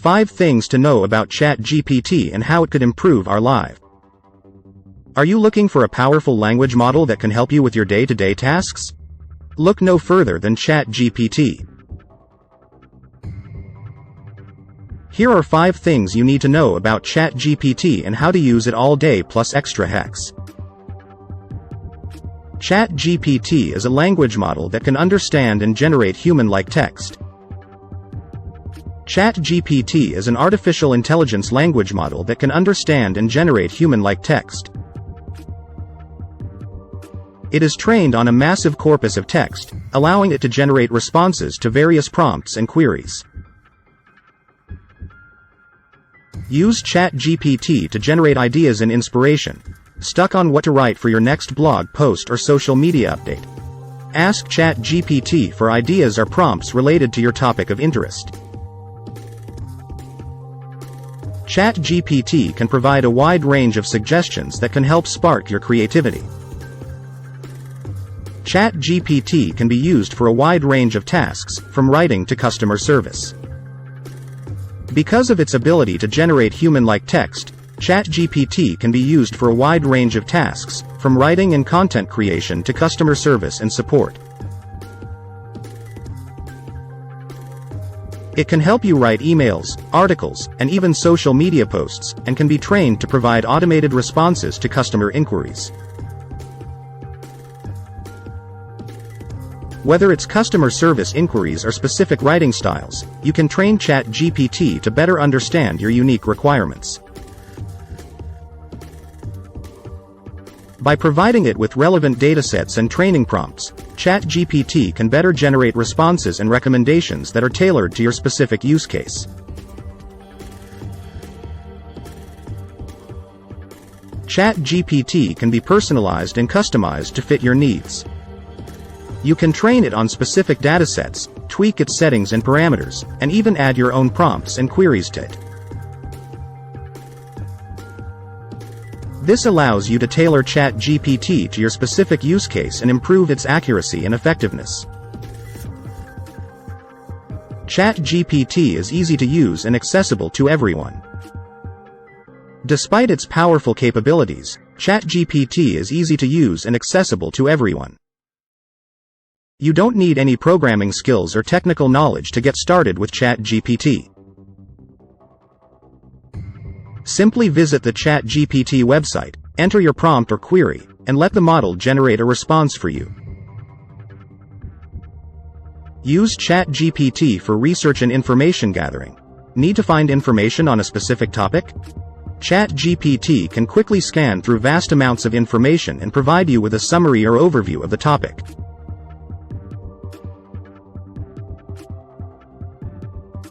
5 things to know about Chat GPT and how it could improve our life. Are you looking for a powerful language model that can help you with your day-to-day tasks? Look no further than Chat GPT. Here are 5 things you need to know about Chat GPT and how to use it all day plus extra hacks. Chat GPT is a language model that can understand and generate human-like text. Chat GPT is an artificial intelligence language model that can understand and generate human-like text. It is trained on a massive corpus of text, allowing it to generate responses to various prompts and queries. Use Chat GPT to generate ideas and inspiration. Stuck on what to write for your next blog post or social media update? Ask Chat GPT for ideas or prompts related to your topic of interest. Chat GPT can provide a wide range of suggestions that can help spark your creativity. Chat GPT can be used for a wide range of tasks, from writing to customer service. Because of its ability to generate human-like text, Chat GPT can be used for a wide range of tasks, from writing and content creation to customer service and support. It can help you write emails, articles, and even social media posts, and can be trained to provide automated responses to customer inquiries. Whether it's customer service inquiries or specific writing styles, you can train Chat GPT to better understand your unique requirements. By providing it with relevant datasets and training prompts, Chat GPT can better generate responses and recommendations that are tailored to your specific use case. Chat GPT can be personalized and customized to fit your needs. You can train it on specific datasets, tweak its settings and parameters, and even add your own prompts and queries to it. This allows you to tailor Chat GPT to your specific use case and improve its accuracy and effectiveness. Chat GPT is easy to use and accessible to everyone. Despite its powerful capabilities, Chat GPT is easy to use and accessible to everyone. You don't need any programming skills or technical knowledge to get started with Chat GPT. Simply visit the Chat GPT website, enter your prompt or query, and let the model generate a response for you. Use Chat GPT for research and information gathering. Need to find information on a specific topic? Chat GPT can quickly scan through vast amounts of information and provide you with a summary or overview of the topic.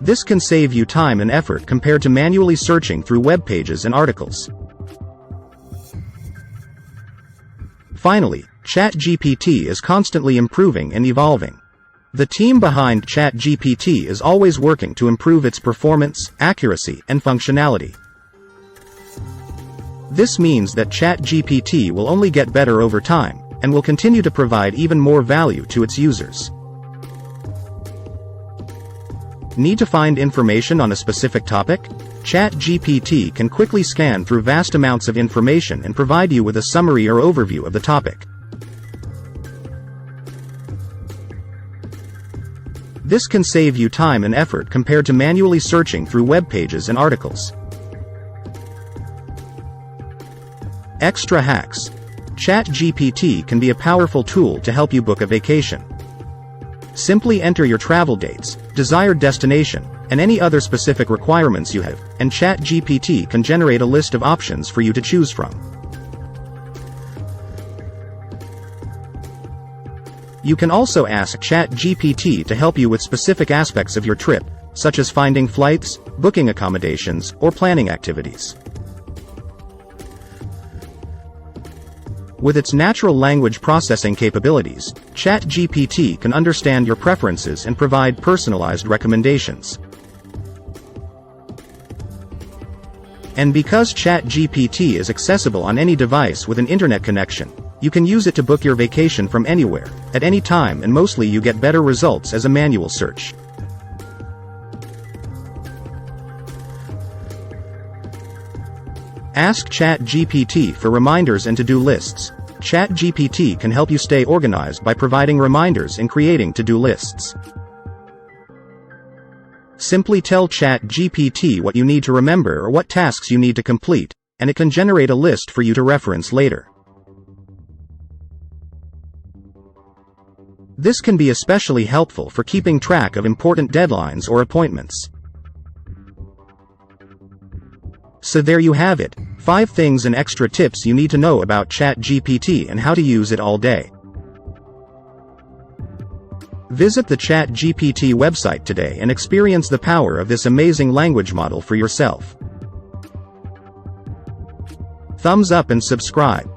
This can save you time and effort compared to manually searching through web pages and articles. Finally, Chat GPT is constantly improving and evolving. The team behind Chat GPT is always working to improve its performance, accuracy, and functionality. This means that Chat GPT will only get better over time, and will continue to provide even more value to its users. Need to find information on a specific topic? Chat GPT can quickly scan through vast amounts of information and provide you with a summary or overview of the topic. This can save you time and effort compared to manually searching through web pages and articles. Extra hacks. Chat GPT can be a powerful tool to help you book a vacation. Simply enter your travel dates, desired destination, and any other specific requirements you have, and Chat GPT can generate a list of options for you to choose from. You can also ask Chat GPT to help you with specific aspects of your trip, such as finding flights, booking accommodations, or planning activities. With its natural language processing capabilities, Chat GPT can understand your preferences and provide personalized recommendations. And because Chat GPT is accessible on any device with an internet connection, you can use it to book your vacation from anywhere, at any time, and mostly you get better results as a manual search. Ask Chat GPT for reminders and to-do lists. Chat GPT can help you stay organized by providing reminders and creating to-do lists. Simply tell Chat GPT what you need to remember or what tasks you need to complete, and it can generate a list for you to reference later. This can be especially helpful for keeping track of important deadlines or appointments. So there you have it, 5 things and extra tips you need to know about Chat GPT and how to use it all day. Visit the Chat GPT website today and experience the power of this amazing language model for yourself. Thumbs up and subscribe.